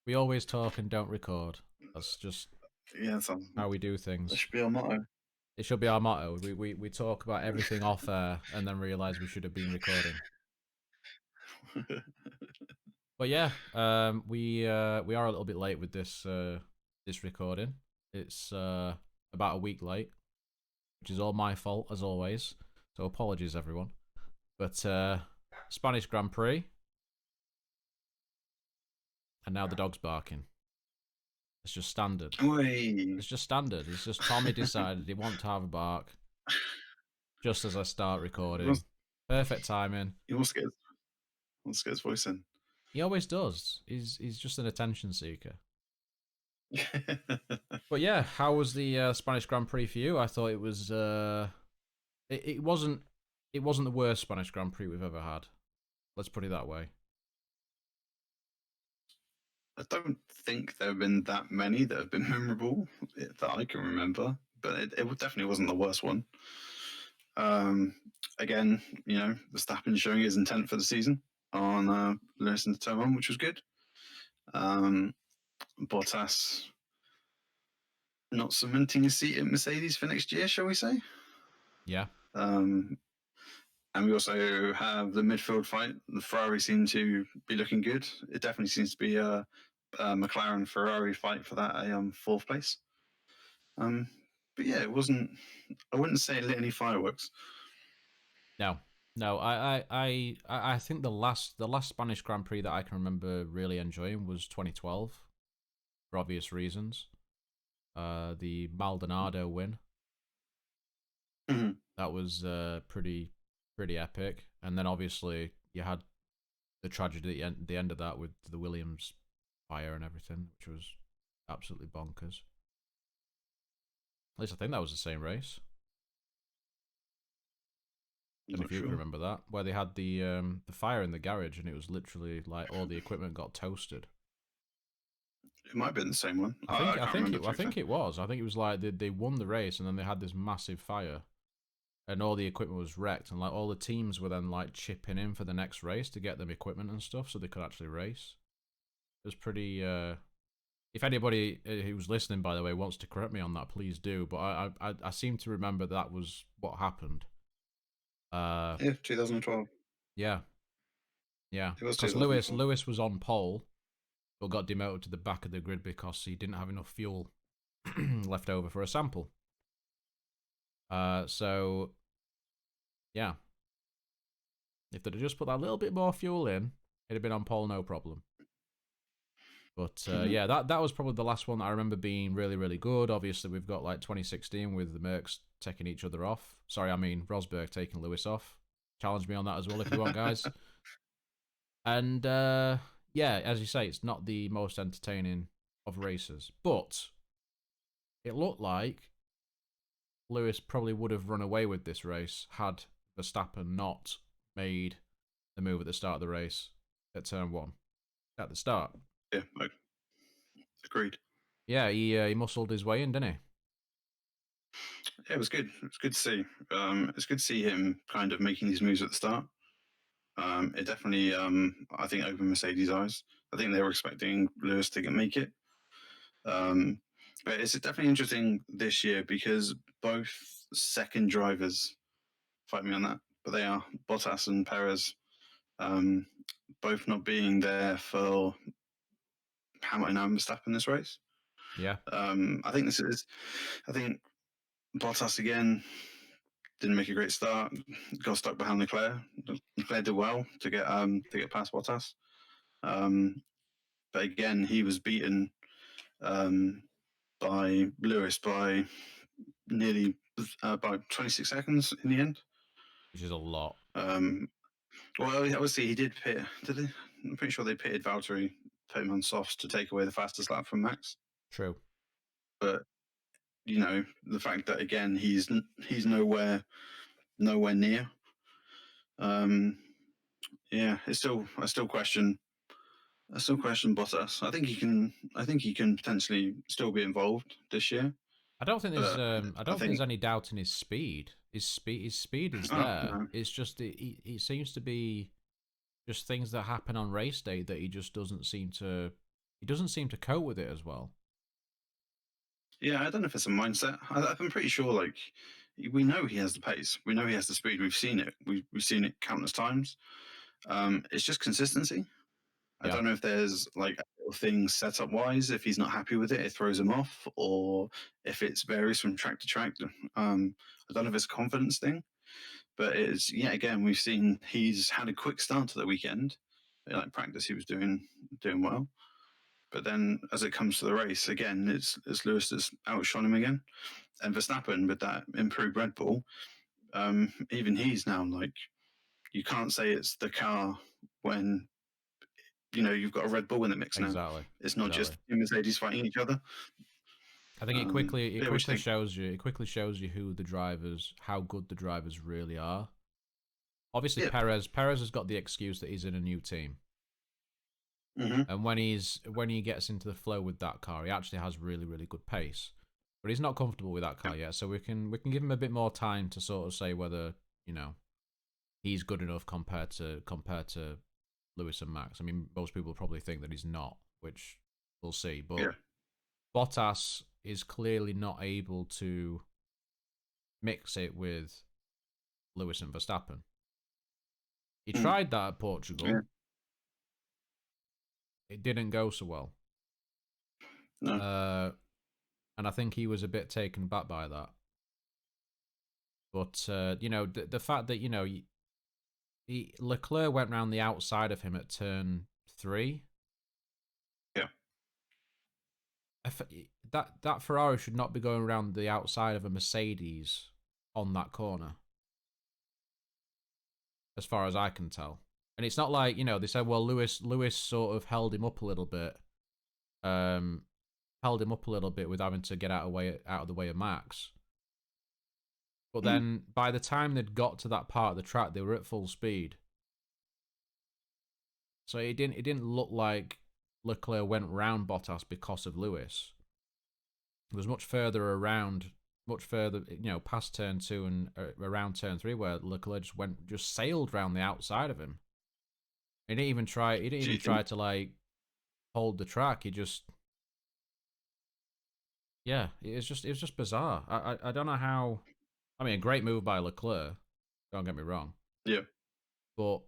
We always talk and don't record. That's just Yeah, how we do that things. should be our motto. It should be our motto. We talk about everything off air and then realize we should have been recording. But yeah, we are a little bit late with this recording. It's about a week late, which is all my fault as always. So apologies everyone. But Spanish Grand Prix, and now the dog's barking. It's just standard. Oi. It's just standard. It's just Tommy decided he wanted to have a bark just as I start He recording. wants, Perfect timing. he wants to get his voice in. He always does. He's just an attention seeker. But yeah, how was the Spanish Grand Prix for you? I thought it was it wasn't the worst Spanish Grand Prix we've ever had. Let's put it that way. I don't think there have been that many that have been memorable that I can remember, but it definitely wasn't the worst one. Um, Again, Verstappen showing his intent for the season on Lewis into turn one, which was good. Um, Bottas not cementing his seat at Mercedes for next year, shall we say? Yeah. Um, and we also have the midfield fight. The Ferrari seem to be looking good. It definitely seems to be a McLaren Ferrari fight for that fourth place. Um, but yeah, it wasn't. I wouldn't say it lit any fireworks. No. No, I think the last Spanish Grand Prix that I can remember really enjoying was 2012 for obvious reasons. The Maldonado win. Mhm. That was pretty epic. And then obviously you had the tragedy at the end of that with the Williams fire and everything, which was absolutely bonkers. At least I think that was the same race. I'm And not if you can sure. remember that, where they had the fire in the garage and it was literally like all the equipment got toasted. It might have been the same one. I I think I can't think remember, it to I be fair. think it was. I think it was like they won the race and then they had this massive fire and all the equipment was wrecked and like all the teams were then like chipping in for the next race to get them equipment and stuff so they could actually race. It was pretty. If anybody who's listening, by the way, wants to correct me on that, please do. But I seem to remember that was what happened. Uh, Yeah, 2012. yeah, yeah. It was Because 2012. Lewis was on pole, but got demoted to the back of the grid because he didn't have enough fuel left over for a sample. So yeah, if they'd have just put that little bit more fuel in, it'd have been on pole no problem. But yeah, that was probably the last one that I remember being really, really good. Obviously, we've got like 2016 with the Mercs taking each other off. Sorry, I mean Rosberg taking Lewis off. Challenge me on that as well if you want, guys. And yeah, as you say, it's not the most entertaining of races, but it looked like Lewis probably would have run away with this race had Verstappen not made the move at the start of the race at turn one at the start. Yeah, agreed. Yeah, he muscled his way in, didn't he? Yeah, it was good. It was good to see. It's good to see him kind of making these moves at the start. It definitely, I think, opened Mercedes' eyes. I think they were expecting Lewis to make it. Um, but it's definitely interesting this year because both second drivers, fight me on that, but they are Bottas and Perez, um, both not being there for Hamilton and Verstappen this race. Yeah. I think I think Bottas again didn't make a great start. Got stuck behind Leclerc. Leclerc did well to get past Bottas. Um, but again, he was beaten um, by Lewis by nearly by 26 seconds in the end. Which is a lot. Um, well, obviously he did pit. Did he? I'm pretty sure they pitted Valtteri, put him on softs to take away the fastest lap from Max. True. But the fact that again he's nowhere near. Um, yeah, I still question Bottas. I think he can potentially still be involved this year. But I I don't think there's think any doubt in his speed. His speed is oh there. no, It's just it seems to be just things that happen on race day that he just doesn't seem to he doesn't seem to cope with it as well. Yeah, I don't know if it's a mindset. I'm pretty sure, like, we know he has the pace. We know he has the speed. We've seen it. We've seen it countless times. It's just consistency. I Yeah, don't know if there's like little things setup wise. If he's not happy with it, it throws him off, or if it's varies from track to track. I don't know if it's a confidence thing, but it's yet again we've seen he's had a quick start to the weekend. Like practice, he was doing well, but then as it comes to the race, again, it's Lewis that's outshone him again, and Verstappen with that improved Red Bull. Even he's now like you can't say it's the car when you've got a Red Bull in the mix now. exactly, It's not exactly. just Mercedes fighting each other. I think it Yeah, what do quickly you think? shows you who the drivers, how good the drivers really are. Obviously, Yeah. Perez has got the excuse that he's in a new team, Hmm. and when he gets into the flow with that car, he actually has really really good pace. But he's not comfortable with that Yeah. car yet, so we can give him a bit more time to sort of say whether he's good enough compared to Lewis and Max. I mean, most people probably think that he's not, which we'll see. But Yeah. Bottas is clearly not able to mix it with Lewis and Verstappen. He Mm. tried that at Yeah. Portugal. It didn't go so well. No. Uh, and I think he was a bit taken back by that. But, the fact that, Leclerc went round the outside of him at turn 3. Yeah. That Ferrari should not be going around the outside of a Mercedes on that corner, as far as I can tell. And it's not like, they said, well, Lewis sort of held him up a little bit. Held him up a little bit with having to get out of the way of Max. But Mm. then by the time they'd got to that part of the track, they were at full speed. So it didn't look like Leclerc went round Bottas because of Lewis. It was much further around, much further, past turn 2 and around turn 3, where Leclerc just sailed round the outside of him. He didn't even try. He didn't Do even you think? try to like hold the track. He just, yeah, it was just bizarre. I don't know how. I mean, a great move by Leclerc. Don't get me wrong, Yeah. but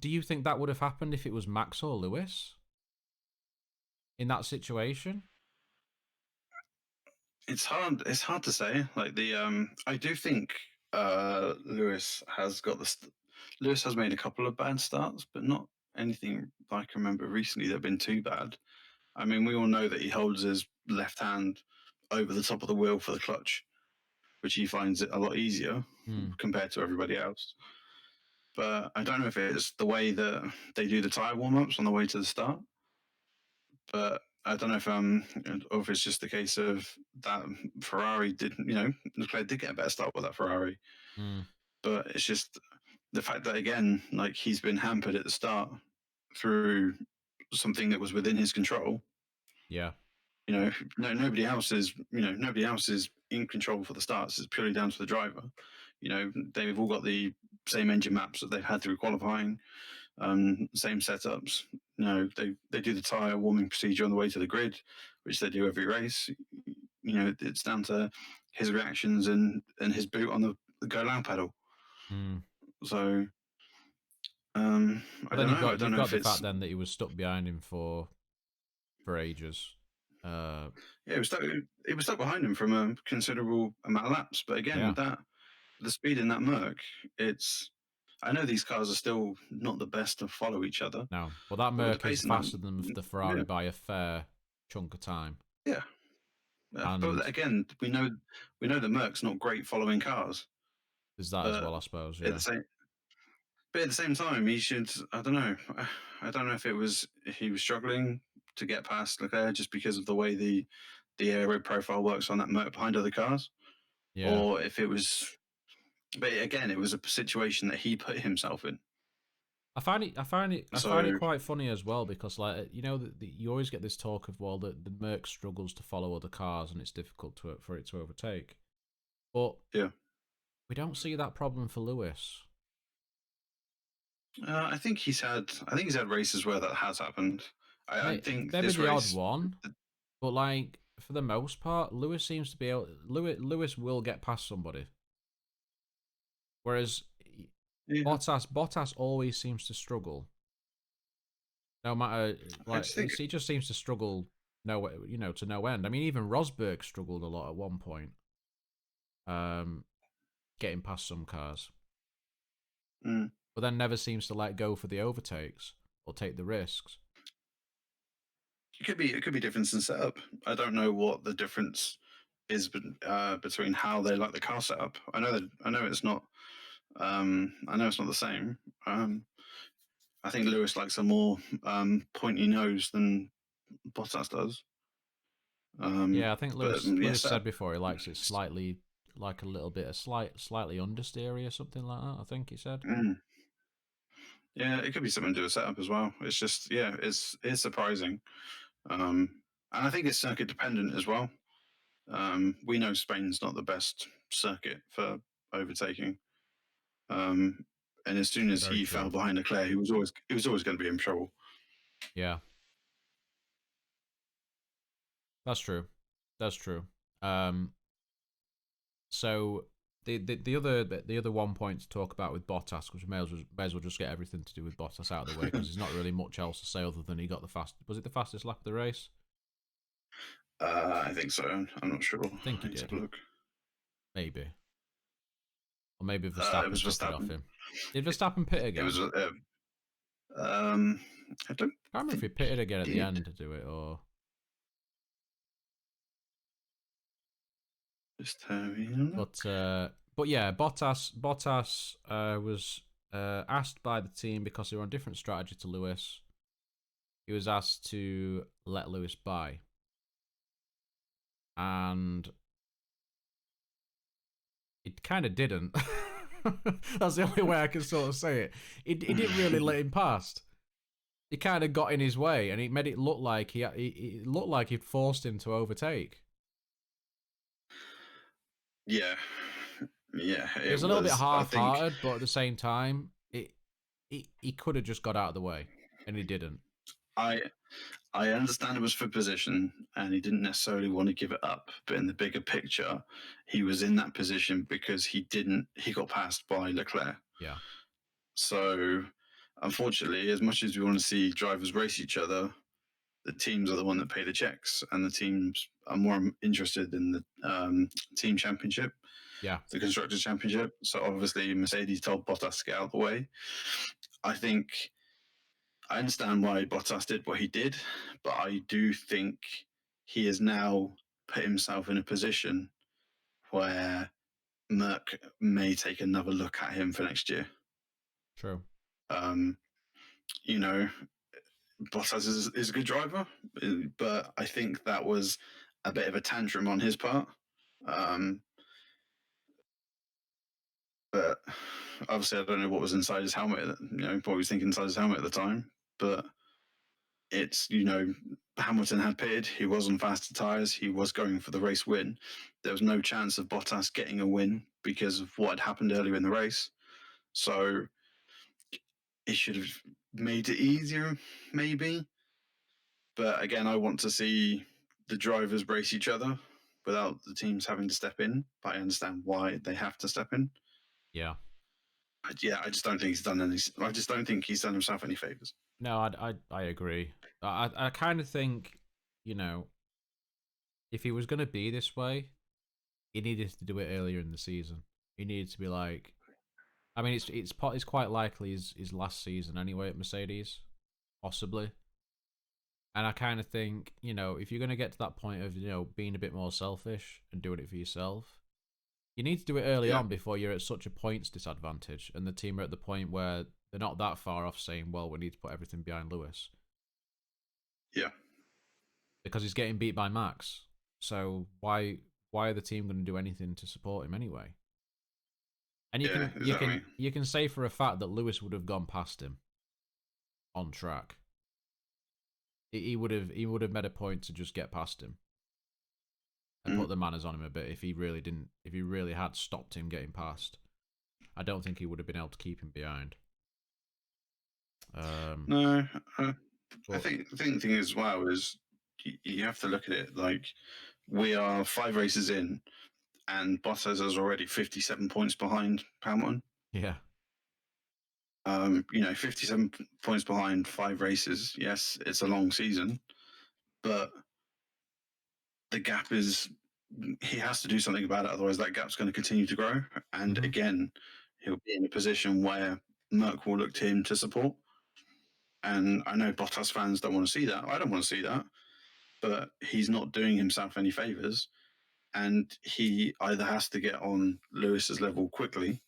do you think that would have happened if it was Max or Lewis in that situation? It's hard. It's hard to say. Like I do think Lewis has made a couple of bad starts, but not anything I can remember recently that have been too bad. I mean, we all know that he holds his left hand over the top of the wheel for the clutch, which he finds it a lot easier Hmm. compared to everybody else. But I don't know if it's the way that they do the tire warm ups on the way to the start. But I don't know or if it's just the case of that Ferrari did, Leclerc did get a better start with that Ferrari. Hmm. But it's just the fact that again, like he's been hampered at the start through something that was within his control. Yeah. Nobody else is in control for the starts. It's purely down to the driver. They've all got the same engine maps that they've had through qualifying, same setups. They do the tire warming procedure on the way to the grid, which they do every race. It's down to his reactions and his boot on the go loud pedal. Hmm. So But I then don't you've know. I got don't you've know got if the fact it's then that he was stuck behind him for ages. yeah. It was stuck behind him from a considerable amount of laps. But again, Yeah. with that the speed in that Merc, it's I know these cars are still not the best to follow each other, No, but that but with the Merc is pace in that, faster than the yeah, Ferrari by a fair chunk of time. yeah. But And again, we know the Merc's not great following cars, there's that as but well, I suppose. at Yeah. the same but at the same time, he should. I don't know. I don't know if he was struggling to get past Leclerc just because of the way the aero profile works on that Merc behind other cars, Yeah. or if it was. But again, it was a situation that he put himself in. I find it So quite funny as well because like you always get this talk of well the Merc struggles to follow other cars and it's difficult for it to overtake. But yeah. we don't see that problem for Lewis. I think he's had races where that has happened, I think Maybe this the odd race, one, but like for the most part, Lewis seems to be able. Lewis will get past somebody, whereas yeah, Bottas always seems to struggle. No matter I like just think, he just seems to struggle to no end. I mean, even Rosberg struggled a lot at one point, um, getting past some cars, mm, but then never seems to let go for the overtakes or take the risks. it could be difference in setup. I don't know what the difference is between how they like the car setup. I know it's not. I know it's not the same. I think Lewis likes a more pointy nose than Bottas does. Yeah, I think But Lewis yeah, Lewis setup. said before he likes it slightly like a little bit of slightly understeery or something like that. I think he said. Mm, yeah, it could be something to do with setup as well. It's just it's surprising, um, and I think it's circuit dependent as well. We know Spain's not the best circuit for overtaking, um, and as soon as Very he fell true. behind Leclerc, he was always going to be in trouble. Yeah, that's true. That's true. Um, so the other one point to talk about with Bottas, which may as well just get everything to do with Bottas out of the way because there's not really much else to say other than he got the fast. Was it the fastest lap of the race? I think so. I'm not sure. I think I he need to have did. a look. Maybe, or maybe It Verstappen was took it off Verstappen. him. Did Verstappen pit It was. again? Um, I don't I can't remember if think he pitted again at he the did. end to do it or. Just having a look. But yeah, Bottas was asked by the team because they were on different strategy to Lewis. He was asked to let Lewis by, and it kind of didn't. That's the only way I can sort of say it. He didn't really let him past. He kind of got in his way, and it made it look like he looked like he'd forced him to overtake. Yeah, yeah, It was it a little bit was. I think half-hearted, but at the same time, he could have just got out of the way, and he didn't. I I understand it was for position, and he didn't necessarily want to give it up. But in the bigger picture, he was in that position because he got passed by Leclerc. Yeah, So, unfortunately, as much as we want to see drivers race each other, the teams are the one that pay the checks, and the teams are more interested in the team championship, yeah, the constructors championship. So obviously, Mercedes told Bottas to get out of the way. I think I understand why Bottas did what he did, but I do think he has now put himself in a position where Merck may take another look at him for next year. true. Um, you know, Bottas is a good driver, but I think that was a bit of a tantrum on his part. Um, but obviously, I don't know what was inside his helmet. What he was thinking inside his helmet at the time. But it's Hamilton had pitted. He was on faster tyres. He was going for the race win. There was no chance of Bottas getting a win because of what had happened earlier in the race. So he should have made it easier, maybe. But again, I want to see the drivers race each other without the teams having to step in. But I understand why they have to step in. Yeah. Yeah, I just don't think he's done any. I just don't think he's done himself any favors. No, I agree. I kind of think, you know, if he was going to be this way, he needed to do it earlier in the season. He needed to be like, I mean, it's quite likely his last season anyway at Mercedes, possibly. And I kind of think, if you're going to get to that point of, being a bit more selfish and doing it for yourself, you need to do it early Yeah, on before you're at such a points disadvantage, and the team are at the point where they're not that far off saying, well, we need to put everything behind Lewis yeah, because he's getting beat by Max. So why are the team going to do anything to support him anyway? And you yeah, can you exactly. can you can say for a fact that Lewis would have gone past him on track. He would have made a point to just get past him and Mm. put the manners on him a bit if he really had stopped him getting past. I don't think he would have been able to keep him behind. Um, No, But I think the thing as well is you have to look at it like we are 5 races in, and Bottas is already 57 points behind Hamilton. yeah, 57 points behind 5 races. Yes, it's a long season, but the gap is he has to do something about it. Otherwise, that gap's going to continue to grow. And hmm again, he'll be in a position where Merck will look to him to support. And I know Bottas fans don't want to see that. I don't want to see that. But he's not doing himself any favors. And he either has to get on Lewis's level quickly,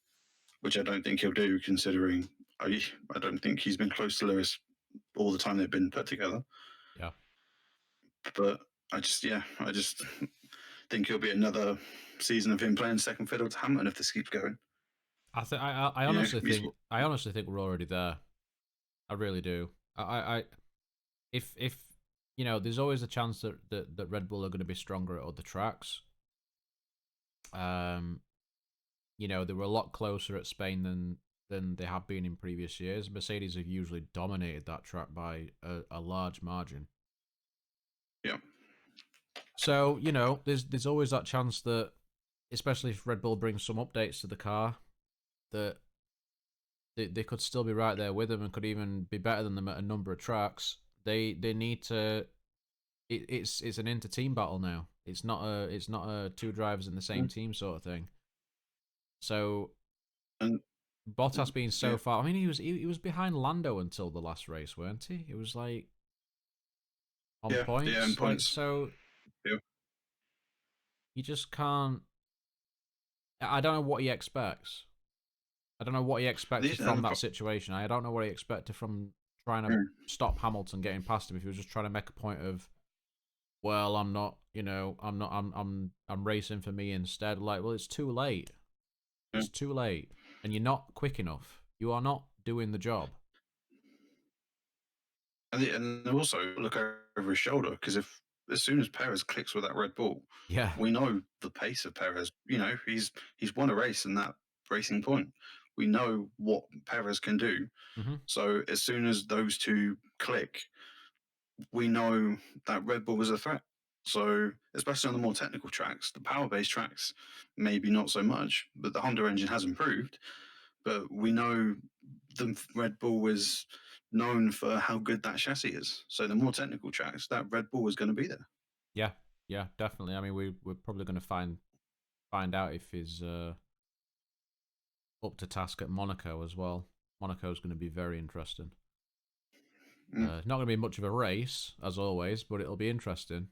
which I don't think he'll do, considering I don't think he's been close to Lewis all the time they've been put together. yeah. But I just think it'll be another season of him playing second fiddle to Hamilton if this keeps going. I You know, I honestly think we're already there. I really do. I if there's always a chance that Red Bull are going to be stronger at other tracks. Um, they were a lot closer at Spain than they have been in previous years. Mercedes have usually dominated that track by a large margin. yeah, So there's always that chance that, especially if Red Bull brings some updates to the car, that they could still be right there with them and could even be better than them at a number of tracks. They need to. It's an inter-team battle now. It's not a two drivers in the same mm. team sort of thing. So and Bottas being so yeah, far, I mean, he was behind Lando until the last race, weren't he? It was like on yeah, and points, like points. so Yeah. you just can't. I don't know what he expects. I don't know what he expected from The that situation. I don't know what he expected from trying to mm, stop Hamilton getting past him. If he was just trying to make a point of, well, I'm not, I'm racing for me instead. Like, well, it's too late. yeah. It's too late, and you're not quick enough. You are not doing the job. And also look over his shoulder because if as soon as Perez clicks with that Red Bull, Yeah. we know the pace of Perez. He's won a race in that racing point. We know what Perez can do. hmm So as soon as those two click, we know that Red Bull is a threat. So, especially on the more technical tracks, the power based tracks, maybe not so much, but the Honda engine has improved. But we know the Red Bull is known for how good that chassis is. So, the more technical tracks, that Red Bull is going to be there. Yeah. Yeah. Definitely. I mean, we're probably going to find out if he's up to task at Monaco as well. Monaco's going to be very interesting. Mm. Not going to be much of a race as always, but it'll be interesting.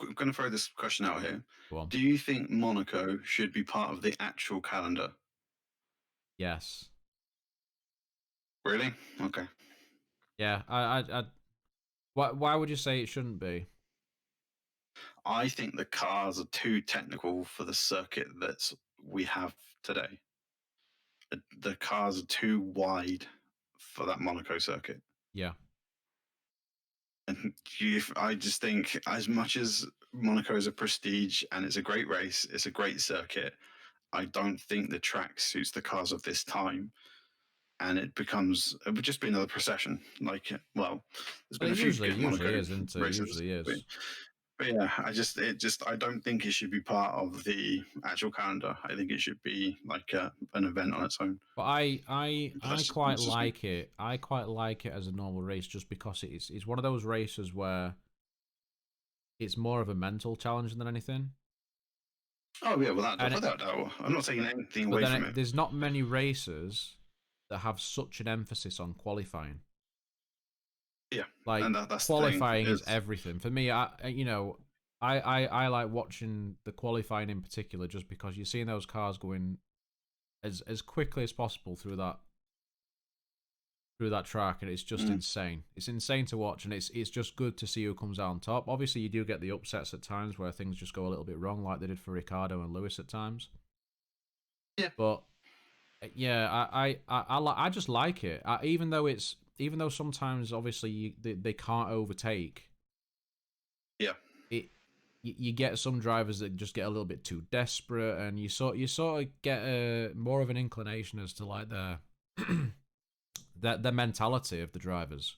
I'm going to throw this question out here. Go on. Do you think Monaco should be part of the actual calendar? Yes. Really? Okay. Yeah. Why would you say it shouldn't be? I think the cars are too technical for the circuit that we have today. The cars are too wide for that Monaco circuit. Yeah. And I just think, as much as Monaco is a prestige and it's a great race, it's a great circuit, I don't think the track suits the cars of this time. And it would just be another procession. Like, well, there's Well, been it a few usually good usually Monaco is, isn't it? It races. usually But, is. but yeah, I don't think it should be part of the actual calendar. I think it should be like an event on its own. But I quite That's just me. like it. I quite like it as a normal race just because it's one of those races where it's more of a mental challenge than anything. Oh yeah, well that And without doubt, I'm not taking anything but away then from it. there's not many races that have such an emphasis on qualifying. Yeah, Like and that's the thing. qualifying is It's everything for me. I like watching the qualifying in particular just because you're seeing those cars going as quickly as possible through that track, and it's just mm, insane. It's insane to watch, and it's just good to see who comes out on top. Obviously, you do get the upsets at times where things just go a little bit wrong, like they did for Ricardo and Lewis at times. yeah, But yeah, I just like it. Even though sometimes obviously they can't overtake yeah. it. You get some drivers that just get a little bit too desperate, and you sort of get more of an inclination as to like the mentality of the drivers.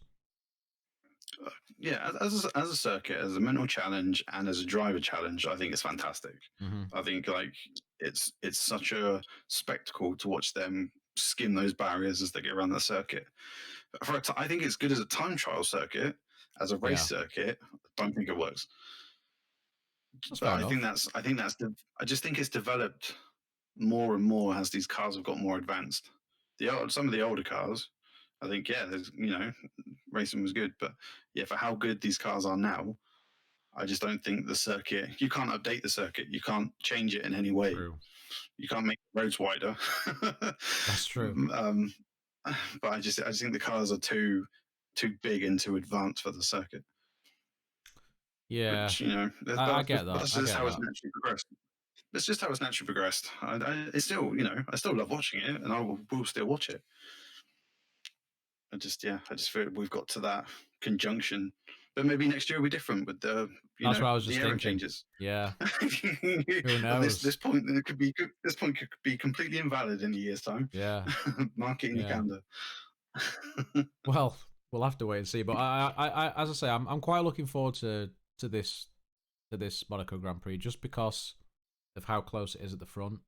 Yeah, as a circuit, as a mental challenge, and as a driver challenge, I think it's fantastic. Hmm. I think like it's such a spectacle to watch them skim those barriers as they get around the circuit. I think it's good as a time trial circuit, as a race Yeah, circuit. I don't think it works, that's but fair enough. I just think it's developed more and more as these cars have got more advanced. Some of the older cars, I think, yeah, there's racing was good, but yeah, for how good these cars are now, I just don't think the circuit. You can't update the circuit. You can't change it in any way. True. You can't make roads wider. That's true. um, but I just think the cars are too big and too advanced for the circuit. Yeah, Which I get that. that's I just get how it's that. naturally progressed. It's just how it's naturally progressed. It's still, I still love watching it, and will still watch it. I just feel we've got to that conjunction. But maybe next year will be different with That's what I was the just aero thinking. changes. Yeah, who At knows? this point could be completely invalid in a year's time. Yeah, Mark it in your yeah. calendar. Well, we'll have to wait and see. But as I say, I'm quite looking forward to this to this Monaco Grand Prix just because of how close it is at the front.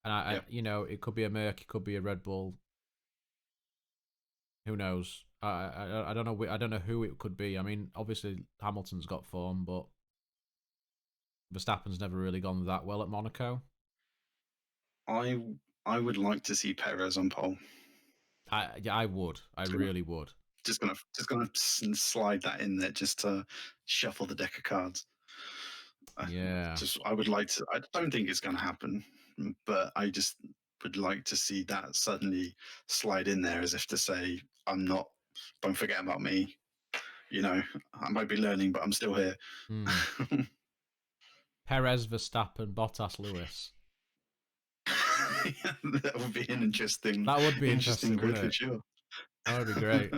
And Yeah, it could be a Merc, it could be a Red Bull. Who knows? I don't know. I don't know who it could be. I mean, obviously Hamilton's got form, but Verstappen's never really gone that well at Monaco. I I would like to see Perez on pole. I would. I really would. Just gonna slide that in there just to shuffle the deck of cards. Yeah. I would like to. I don't think it's going to happen, but I just would like to see that suddenly slide in there as if to say, "I'm not. Don't forget about me." I might be learning, but I'm still here. Hmm. Perez, Verstappen, Bottas, Lewis. That would be an That would be interesting interesting, grid wouldn't for it? sure. That would be great.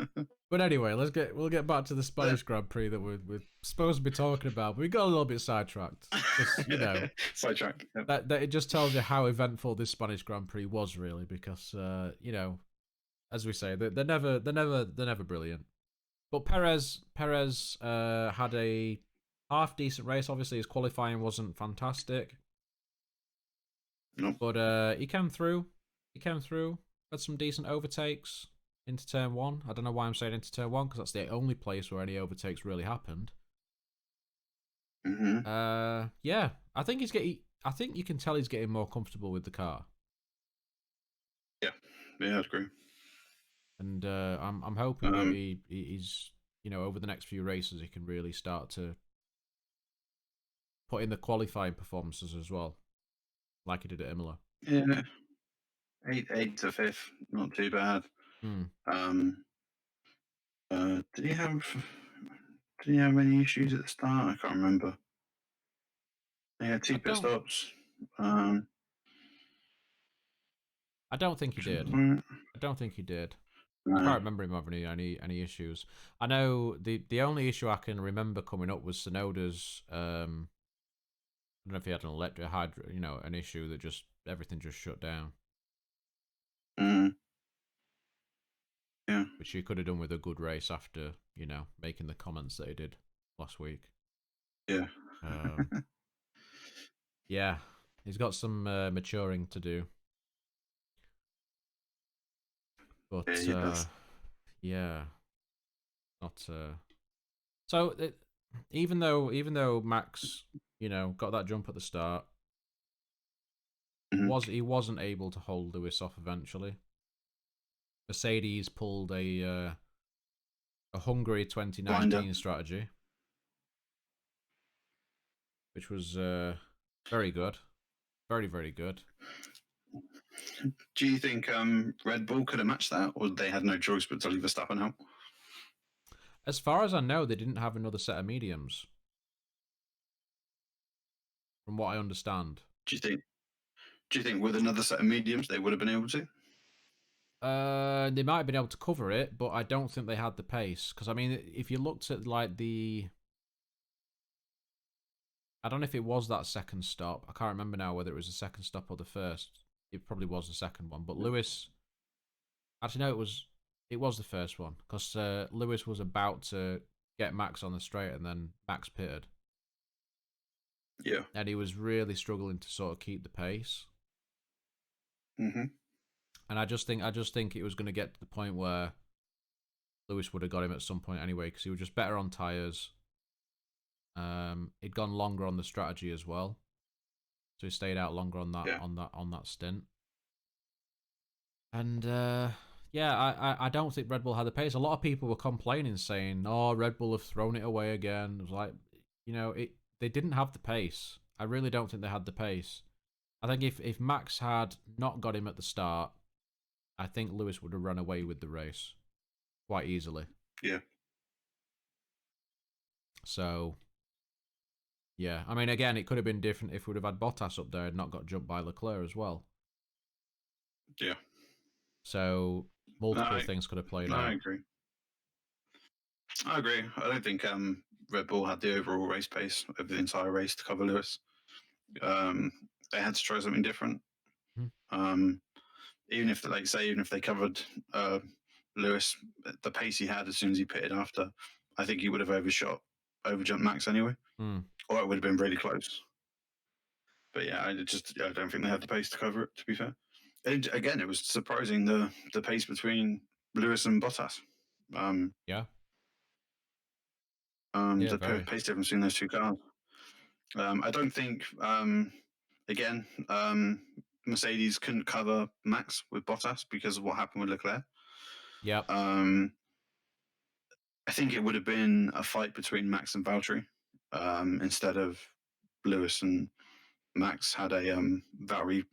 But anyway, we'll get back to the Yeah. Spanish Grand Prix that we're supposed to be talking about. But we got a little bit sidetracked because Sidetrack. Yeah. that it just tells you how eventful this Spanish Grand Prix was really because as we say they're never brilliant. But Perez had a half decent race. Obviously his qualifying wasn't fantastic, No. but he came through. He came through. Had some decent overtakes into turn one. I don't know why I'm saying into turn one because that's the only place where any overtakes really happened. Mm-hmm. Yeah, I think he's getting. I think you can tell he's getting more comfortable with the car, Yeah. Yeah, I'd agree. and I'm hoping that Um, he's over the next few races he can really start to put in the qualifying performances as well, like he did at Imola. yeah, eight to fifth, not too bad. Hmm. Um, did he have? Did he have any issues at the start? I can't remember. He had I two pit don't. stops. I don't think he Which is did. right. I don't think he did. I No. can't remember him having any issues. I know the only issue I can remember coming up was Sonoda's. I don't know if he had an electric hydro, an issue that just everything just shut down, Mm, yeah. which he could have done with a good race after making the comments that he did last week. Yeah. Um, yeah, he's got some maturing to do, Yeah, but he does. yeah, not. So even though Max, got that jump at the start, Hmm. he wasn't able to hold Lewis off eventually. Mercedes pulled a Hungary Blinder. 2019 strategy, which was very good, very very good. Do you think Red Bull could have matched that, or they had no choice but to leave Verstappen out? As far as I know, they didn't have another set of mediums, from what I understand. Do you think? Do you think with another set of mediums they would have been able to? They might have been able to cover it, but I don't think they had the pace. Because I mean, if you looked at like I don't know if it was that second stop. I can't remember now whether it was the second stop or the first. It probably was the second one. But Lewis Actually, no, it was the first one because Lewis was about to get Max on the straight, and then Max pitted, Yeah. and he was really struggling to sort of keep the pace. Hmm. And I just think it was going to get to the point where Lewis would have got him at some point anyway because he was just better on tires. He'd gone longer on the strategy as well, so he stayed out longer on Yeah. that stint. And yeah, I don't think Red Bull had the pace. A lot of people were complaining, saying, "Oh, Red Bull have thrown it away again." It was like, they didn't have the pace. I really don't think they had the pace. I think if Max had not got him at the start, I think Lewis would have run away with the race quite easily. Yeah. So yeah, I mean, again, it could have been different if we'd have had Bottas up there and not got jumped by Leclerc as well. Yeah. So No, multiple things could have played I out. agree. I agree. I don't think Red Bull had the overall race pace of the entire race to cover Lewis. Um, they had to try something different. Hmm. Um, even if, like, say, even if they covered uh, Lewis, the pace he had as soon as he pitted after, I think he would have overjumped Max anyway, Hmm. or it would have been really close. But yeah, I don't think they had the pace to cover it. To be fair, and again, it was surprising the pace between Lewis and Bottas. Um, Yeah. Yeah. the Very. pace difference between those two cars. I don't think, again, Mercedes couldn't cover Max with Bottas because of what happened with Leclerc. Yep. Um, I think it would have been a fight between Max and Valtteri instead of Lewis and Max had a Valtteri,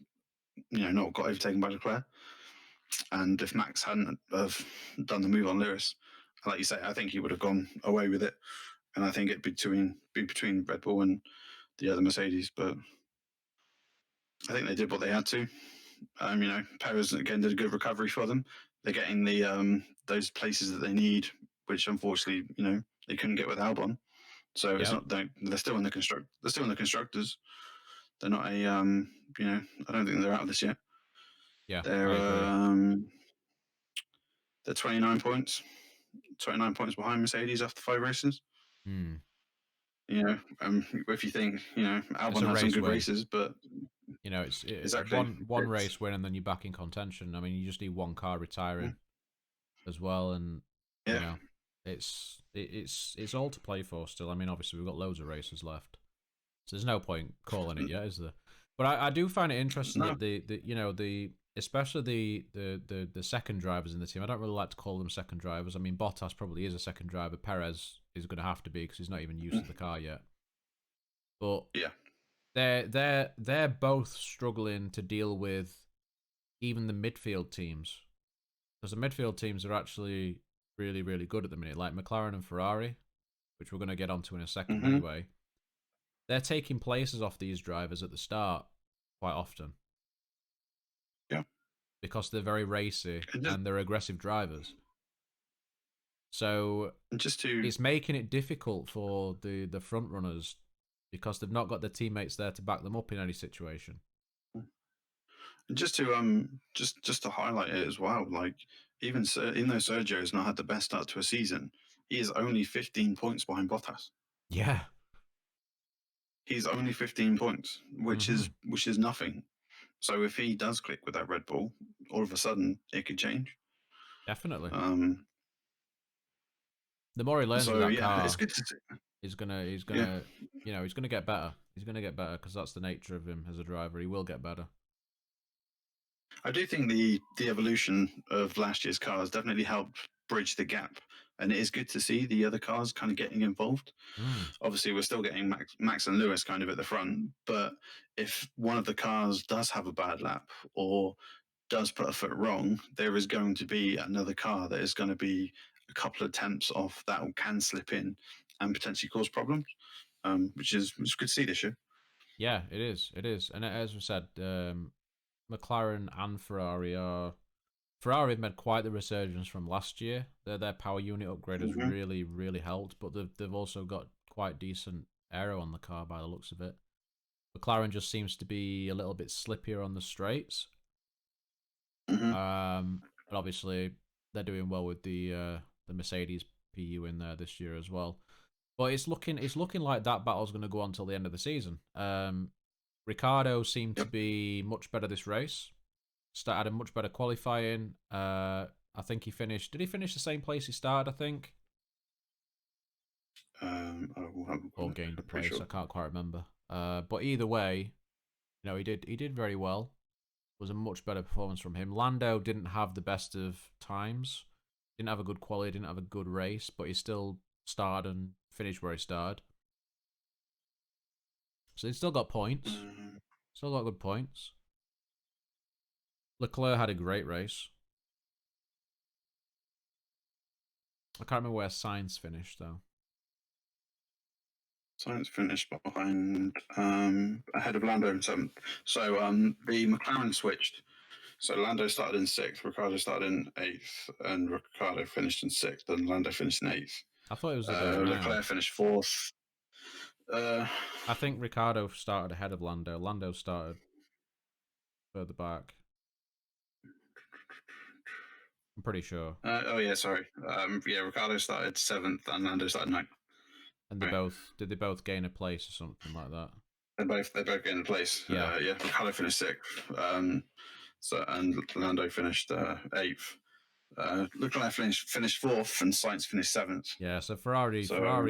not got overtaken by Leclerc. And if Max hadn't have done the move on Lewis, like you say, I think he would have gone away with it. And I think it'd be between Red Bull and the other Mercedes. But I think they did what they had to. Perez again did a good recovery for them. They're getting the those places that they need, which unfortunately, they couldn't get with Albon. So it's Yep. not they're still in the they're still in the constructors. They're not a I don't think they're out of this yet. Yeah. I They're agree. um they're 29 points behind Mercedes after 5 races. Hmm. If you think It's Albon a had some race good win. races, but It's exactly one it's race win and then you're back in contention. I mean, you just need one car retiring as well, and you yeah. know, it's all to play for still. I mean, obviously we've got loads of races left, so there's no point calling it yet, is there? But I do find it interesting No. that the especially the second drivers in the team. I don't really like to call them second drivers. I mean, Bottas probably is a second driver. Perez is going to have to be because he's not even used to the car yet. But Yeah. they're both struggling to deal with even the midfield teams, because the midfield teams are actually really really good at the minute, like McLaren and Ferrari, which we're going to get onto in a second Hmm. anyway. They're taking places off these drivers at the start quite often Yeah. because they're very racy And just and they're aggressive drivers. So and just to it's making it difficult for the front runners because they've not got their teammates there to back them up in any situation. just to highlight it as well, like even though Sergio has not had the best start to a season, he is only 15 points behind Bottas. Yeah. He's only 15 points, which Mm-hmm. is nothing. So if he does click with that Red Bull, all of a sudden it could change. Definitely. Um, The more he learns with so that yeah, it's car, good to see. he's Yeah, gonna he's gonna get better. He's gonna get better because that's the nature of him as a driver. He will get better. I do think the evolution of last year's cars definitely helped bridge the gap, and it is good to see the other cars kind of getting involved. Mm. Obviously, we're still getting Max and Lewis kind of at the front, but if one of the cars does have a bad lap or does put a foot wrong, there is going to be another car that is going to be a couple of tenths off that can slip in and potentially cause problems, which is good to see this year. Yeah, it is. It is. And as we said, McLaren and Ferrari are. Ferrari have made quite the resurgence from last year. Their power unit upgrade has Hmm. really, really helped, but they've also got quite decent aero on the car by the looks of it. McLaren just seems to be a little bit slippier on the straights. Hmm. Um, but obviously they're doing well with the Mercedes PU in there this year as well. But it's looking like that battle's going to go on till the end of the season. Ricardo seemed to Yep. be much better this race. Started a much better qualifying. I think he finished. Did he finish the same place he started? I think, I will have a or look. gained a I'm pretty place. sure. I can't quite remember. But either way, he did very well. It was a much better performance from him. Lando didn't have the best of times. Didn't have a good quality. Didn't have a good race, but he still started and finished where he started. So he still got points. Um, Still got good points. Leclerc had a great race. I can't remember where Sainz finished though. Science finished behind, ahead of Lando in seventh. So the McLaren switched. So Lando started in sixth, Ricardo started in eighth, and Ricardo finished in sixth, and Lando finished in eighth. I thought it was the other way around. Leclerc finished fourth. Uh, I think Ricardo started ahead of Lando. Lando started further back. I'm pretty sure. oh yeah, sorry. Yeah, Ricardo started seventh, and Lando started ninth. And Right. did they both gain a place or something like that? They both get in place. Yeah. Yeah, Ricardo finished sixth. And Lando finished eighth. Leclerc finished fourth, and Sainz finished seventh. Yeah, so Ferrari So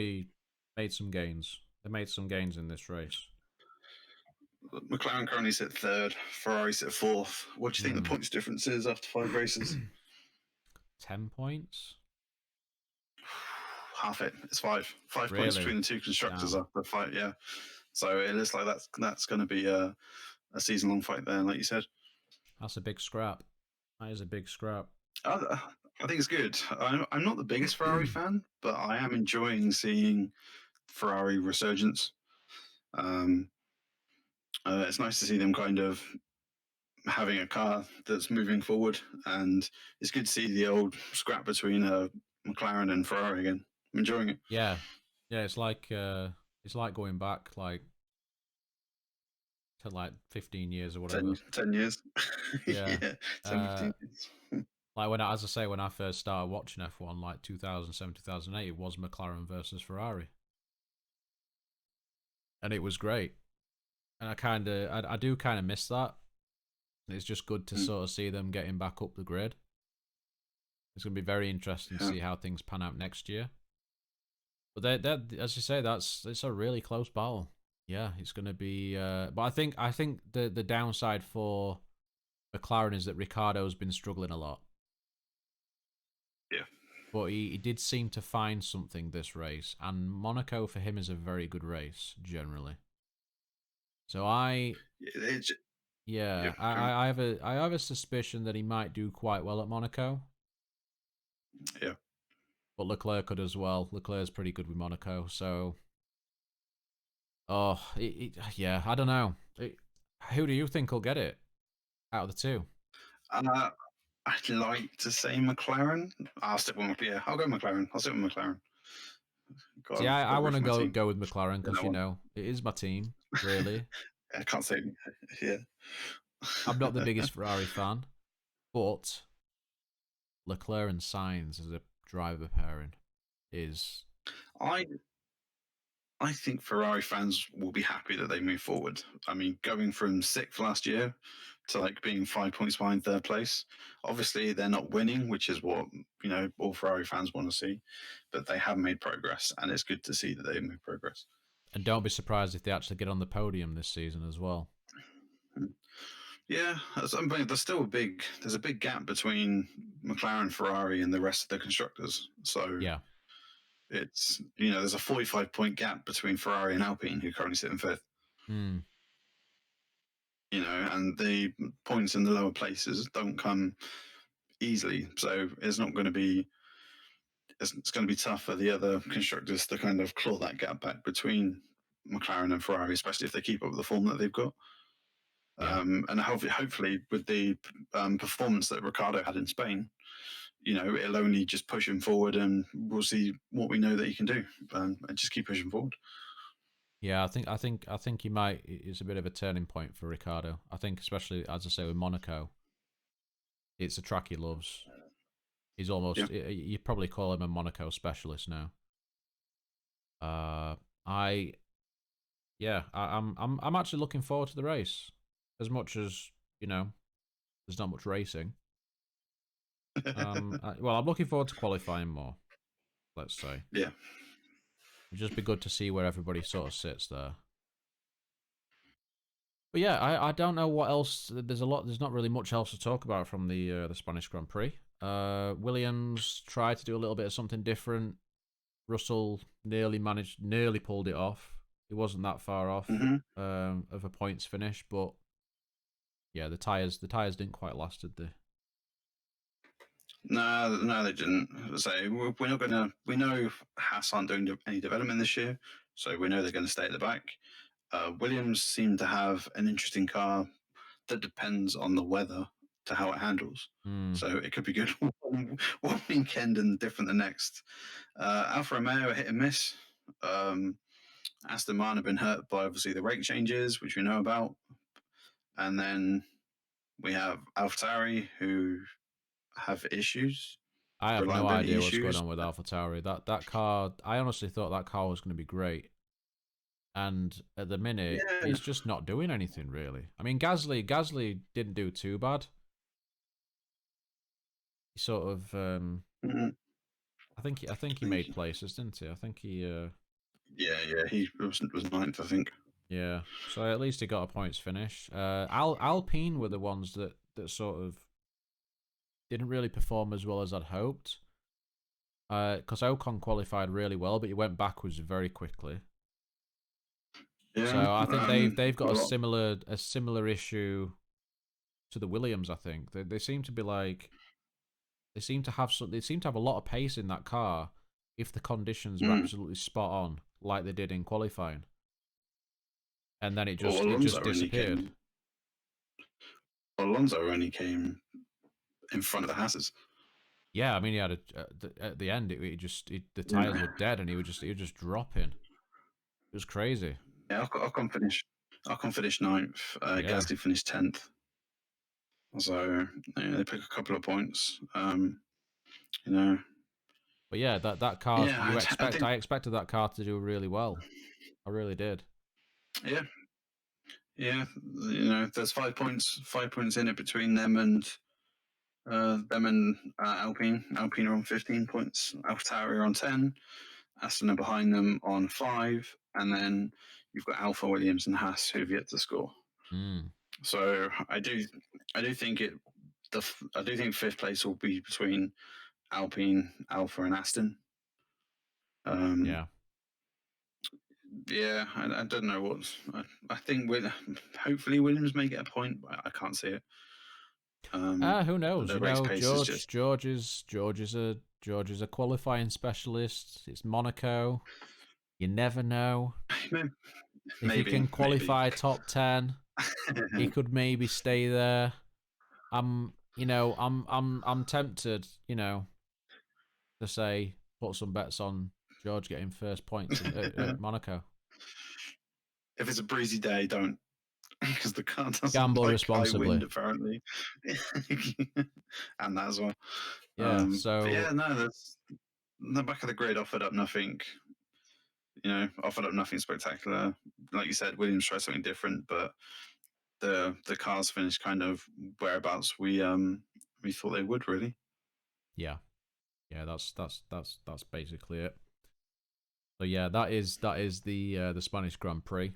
made some gains. They made some gains in this race. McLaren currently sit third, Ferrari sit fourth. What do you think the points difference is after 5 races? 10 points? Half it. It's 5. 5 Really? points between the two constructors Damn. after 5. Yeah. So it looks like that's going to be a season-long fight there, like you said. That's a big scrap. That is a big scrap. I think it's good. I'm not the biggest Ferrari fan, but I am enjoying seeing Ferrari resurgence. It's nice to see them kind of having a car that's moving forward, and it's good to see the old scrap between McLaren and Ferrari again. I'm enjoying it. Yeah. Yeah, it's like going back like to like 15 years or whatever. 10 years. Yeah. Yeah, 10, 15 years. Like as I say, when I first started watching F1, like 2007, 2008, it was McLaren versus Ferrari, and it was great. And I do kind of miss that. It's just good to sort of see them getting back up the grid. It's gonna be very interesting to see how things pan out next year. But that, as you say, it's a really close battle. Yeah, it's gonna be. But I think the downside for McLaren is that Ricardo's been struggling a lot. Yeah. But he did seem to find something this race, and Monaco for him is a very good race generally. So I have a suspicion that he might do quite well at Monaco. Yeah. But Leclerc could as well. Leclerc's pretty good with Monaco, so yeah, I don't know. Who do you think will get it out of the two? I'd like to say McLaren. I'll stick with McLaren. Yeah, I'll go McLaren. I'll stick with McLaren. See, I want to go with McLaren because it is my team. Really, I can't say. Yeah. I'm not the biggest Ferrari fan, but Leclerc and Sainz as a driver pairing is. I think Ferrari fans will be happy that they move forward. I mean, going from sixth last year to like being 5 points behind third place. Obviously, they're not winning, which is what all Ferrari fans want to see. But they have made progress, and it's good to see that they've made progress. And don't be surprised if they actually get on the podium this season as well. Yeah, there's still there's a big gap between McLaren, Ferrari, and the rest of the constructors. So yeah, it's there's a 45-point gap between Ferrari and Alpine, who currently sit in fifth. And the points in the lower places don't come easily, so it's not going to be. It's going to be tough for the other constructors to kind of claw that gap back between McLaren and Ferrari, especially if they keep up with the form that they've got. Yeah. And hopefully, with the performance that Ricardo had in Spain, it'll only just push him forward, and we'll see what we know that he can do, and just keep pushing forward. Yeah, I think he might. It's a bit of a turning point for Ricardo. I think, especially as I say with Monaco, It's a track he loves. He's Yeah. almost, you probably call him a Monaco specialist now. Uh, I yeah, I'm actually looking forward to the race. As much as you know, there's not much racing. Well, I'm looking forward to qualifying more. Let's say Yeah. it'd just be good to see where everybody sort of sits there. But yeah, I don't know what else. There's a lot. There's not really much else to talk about from the Spanish Grand Prix. Williams tried to do a little bit of something different. Russell nearly pulled it off. He wasn't that far off Hmm. of a points finish, but yeah, the tires didn't quite last, did they? No, no, they didn't. As I say, we're not gonna. We know Haas aren't doing any development this year, so we know they're going to stay at the back. Williams seem to have an interesting car that depends on the weather to how it handles. Hmm. So it could be good one weekend and different the next. Alfa Romeo are hit and miss. Um, Aston Martin have been hurt by obviously the rate changes, which we know about, and then we have AlphaTauri who have issues, I have no reliability idea what's going issues. on with AlphaTauri. That car, I honestly thought that car was going to be great, and at the minute, Yeah. it's just not doing anything really. I mean, Gasly didn't do too bad. He sort of, Mhm. I think he made He- places, didn't he? I think he, Yeah, yeah, he was ninth, I think. yeah. So at least he got a points finish. Alpine were the ones that sort of didn't really perform as well as I'd hoped. Because Ocon qualified really well, but he went backwards very quickly. Yeah, So I think they've got a well, similar issue to the Williams. I think they seem to be like they seem to have a lot of pace in that car if the conditions are mm, absolutely spot on, like they did in qualifying, and then it well, just disappeared. Alonso only came in front of the Hasses. Yeah, I mean he had at the end the tires Yeah, were dead and he was just dropping. It was crazy. yeah, Ocon finished. Ocon finished ninth. Yeah. Gasly finished 10th. So yeah, they pick a couple of points. You know, But yeah, that car yeah, I think, I expected that car to do really well. I really did. yeah, yeah. You know, there's 5 points in it between them and Alpine. Alpine are on 15 points. AlphaTauri are on 10. Aston are behind them on 5, and then you've got Alpha Williams and Haas who've yet to score. Mm, So I do think I do think fifth place will be between Alpine, Alpha, and Aston. Um, yeah. yeah, I don't know what I think. Hopefully Williams may get a point, but I can't see it. Who knows? The You race know, pace is just George is a qualifying specialist. It's Monaco. You never know. If he maybe, can maybe. qualify top 10, he could maybe stay there. I'm tempted, to say put some bets on George getting first points at Monaco. If it's a breezy day, don't, because the car doesn't Gamble like high wind responsibly. apparently, and that as well. Yeah. But So yeah, no, that's the back of the grid offered up nothing. Offered up nothing spectacular. Like you said, Williams tried something different, but the cars finished kind of whereabouts we thought they would really. yeah, yeah. That's basically it. So yeah, that is the Spanish Grand Prix.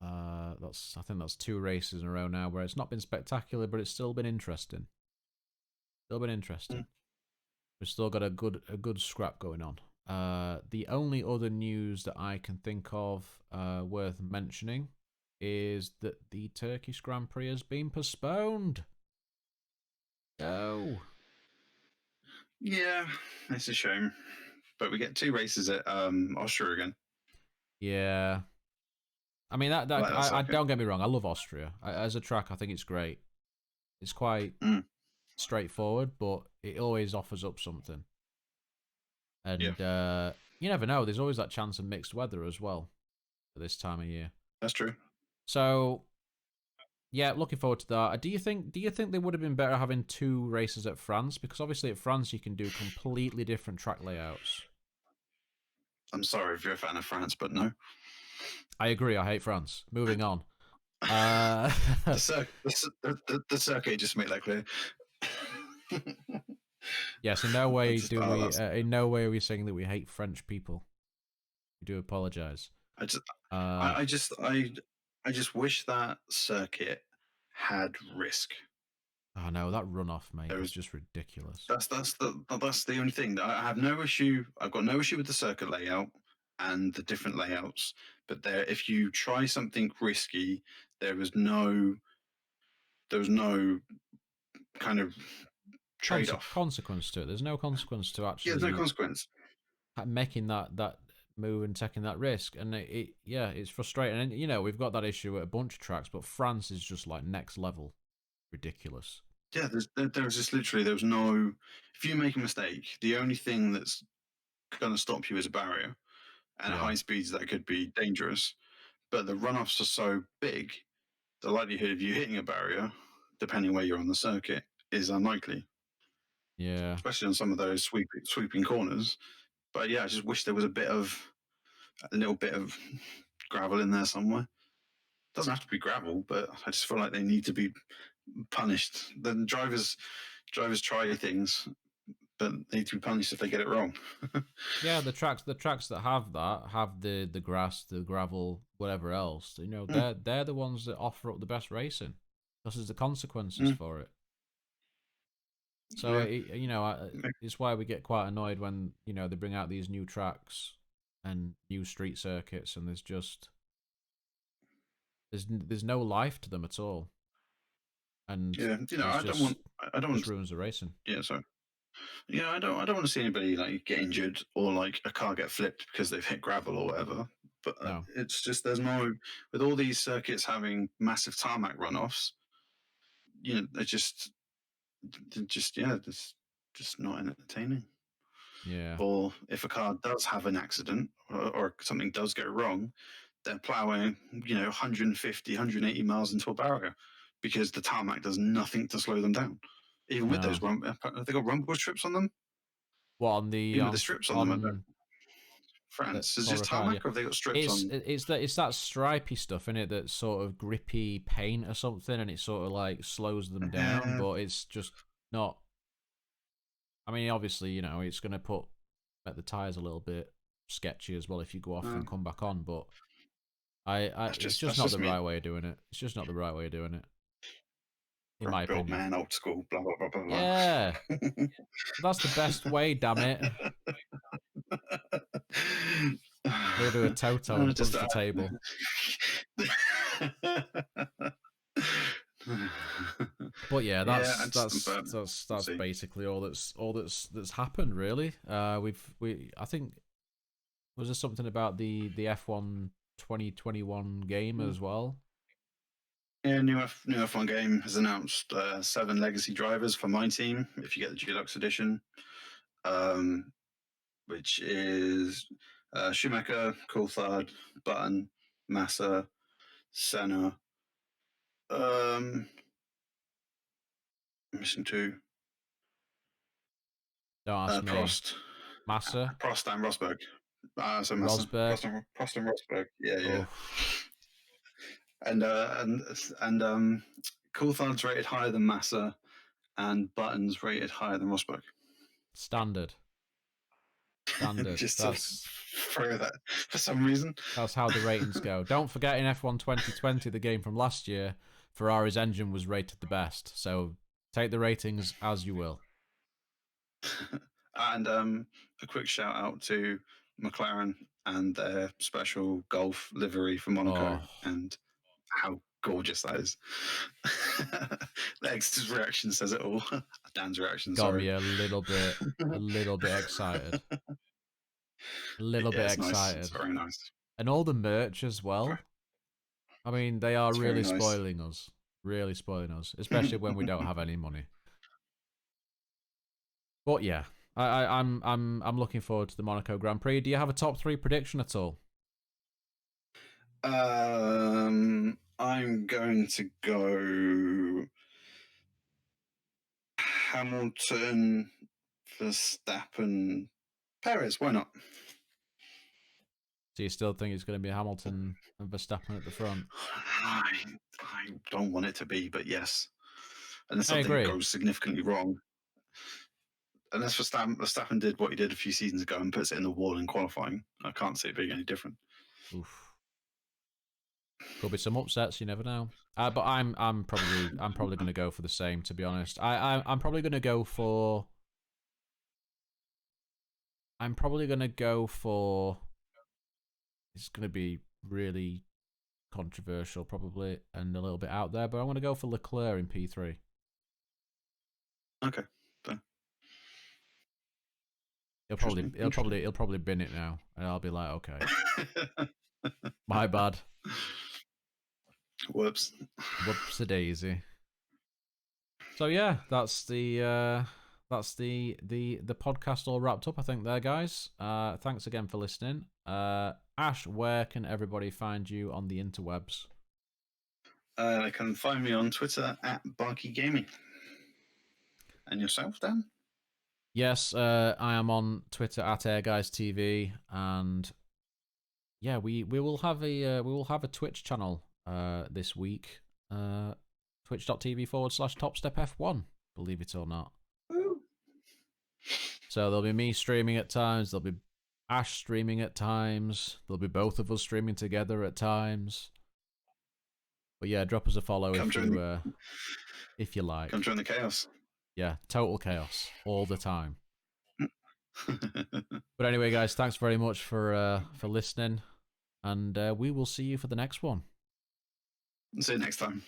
I think that's 2 races in a row now where it's not been spectacular, but it's still been interesting. Still been interesting. Mm. We've still got a good scrap going on. The only other news that I can think of worth mentioning is that the Turkish Grand Prix has been postponed. Oh, Yeah, it's a shame, but we get 2 races at Austria again. yeah. I mean That's I okay. don't get me wrong. I love Austria as a track. I think it's great. It's quite Mm. straightforward, but it always offers up something. Yeah, And you never know. There's always that chance of mixed weather as well at this time of year. that's true. So yeah, looking forward to that. Do you think they would have been better having two races at France? Because obviously at France you can do completely different track layouts. I'm sorry if you're a fan of France, but no. I agree. I hate France. Moving on. Uh, The circuit just made that clear. yes, in no way Just, do we. that's, In no way are we saying that we hate French people. We do apologize. I just, Uh, I just wish that circuit had risk. oh no, that runoff, mate, There is was just ridiculous. that's the only thing. I have no issue. I've got no issue with the circuit layout and the different layouts. But there, if you try something risky, there was no kind of trade off. Consequence to it. There's no consequence to Yeah, there's no actually consequence. making that move and taking that risk, and yeah, it's frustrating. And we've got that issue at a bunch of tracks, but France is just like next level ridiculous. Yeah, there was just literally there was no. If you make a mistake, the only thing that's going to stop you is a barrier, and at Yeah, high speeds that could be dangerous. But the runoffs are so big, the likelihood of you hitting a barrier, depending where you're on the circuit, is unlikely, yeah, especially on some of those sweeping corners. But yeah, I just wish there was a little bit of gravel in there somewhere. Doesn't have to be gravel, but I just feel like they need to be punished. Then drivers try things, but they need to be punished if they get it wrong. yeah. The tracks that have that have the grass, the gravel, whatever else. Mm, They're the ones that offer up the best racing because there's the consequences mm, for it. So yeah. it's why we get quite annoyed when they bring out these new tracks and new street circuits, and there's no life to them at all, and Yeah, it's I don't want, just ruins the racing. yeah, sorry. Yeah, I don't want to see anybody like get injured or like a car get flipped because they've hit gravel or whatever. But No, it's just there's no with all these circuits having massive tarmac runoffs. They're just yeah, just not entertaining. yeah, Or if a car does have an accident or something does go wrong, they're plowing 150, 180 miles into a barrier because the tarmac does nothing to slow them down. Even with those no. have they got rumble strips on them? What on the Even with the strips on them at on France, is Paul just Ricard? Yeah, tarmac or have they got strips on? it's that stripy stuff in it that's sort of grippy paint or something, and it sort of like slows them down, Uh, but it's just not. I mean, obviously, it's gonna make the tires a little bit sketchy as well if you go off uh, and come back on, but it's just that's not just the me. right way of doing it. It's just not the right way of doing it, in my Rock built opinion. man, old school, blah blah blah blah Yeah, blah. that's the best way. Damn it! We'll do a Toto and Just punch the table. But yeah, yeah, I that's just that's but that's we'll that's see. basically all that's happened really. We I think was there something about the F1 2021 game as well? Yeah, new F1 game has announced 7 legacy drivers for my team. If you get the deluxe edition, um, which is Schumacher, Coulthard, Button, Massa, Senna. I'm missing two. Don't ask me. Prost, Massa, Prost and Rosberg. So Massa, Rosberg. Prost and Rosberg. Yeah, yeah. Oh, And Coulthard's rated higher than Massa, and Button's rated higher than Rosberg. standard, standard. Just to That's throw that for some reason. that's how the ratings go. Don't forget in F1 2020, the game from last year, Ferrari's engine was rated the best. So take the ratings as you will. And a quick shout out to McLaren and their special Golf livery for Monaco Oh, and how gorgeous that is. Leg's reaction says it all. Dan's reaction, got sorry. me a little bit excited. A little Yeah, bit it's nice. It's excited. very nice. And all the merch as well. I mean, they are It's very really nice. spoiling us. Really spoiling us, especially when we don't have any money. But yeah, I'm looking forward to the Monaco Grand Prix. Do you have a top three prediction at all? I'm going to go Hamilton, Verstappen, Perez. Why not? Do you still think it's going to be Hamilton and Verstappen at the front? I, I don't want it to be, but yes. Unless I something agree. goes significantly wrong. Unless Verstappen did what he did a few seasons ago and puts it in the wall in qualifying, I can't see it being any different. Oof. Could be some upsets. You never know. But I'm probably going to go for the same. To be honest, I'm probably going to go for. I'm probably going to go for. It's going to be really controversial, probably, and a little bit out there. But I'm going to go for Leclerc in P3. Okay. Fair. Interesting. He'll probably bin it now, and I'll be like, okay, my bad. Whoops. Whoops a daisy. So yeah, that's the podcast all wrapped up. I think there, guys. Thanks again for listening. Ash, where can everybody find you on the interwebs? They can find me on Twitter at Barky Gaming. And yourself, Dan? Yes, I am on Twitter at AirGuysTV, and yeah, we will have a Twitch channel this week. Twitch.tv/TopstepF1. Believe it or not. Ooh. So there'll be me streaming at times. There'll be Ash streaming at times. There'll be both of us streaming together at times. But yeah, drop us a follow if you like. Come join the chaos. Yeah, total chaos all the time. But anyway, guys, thanks very much for listening, and we will see you for the next one. See you next time.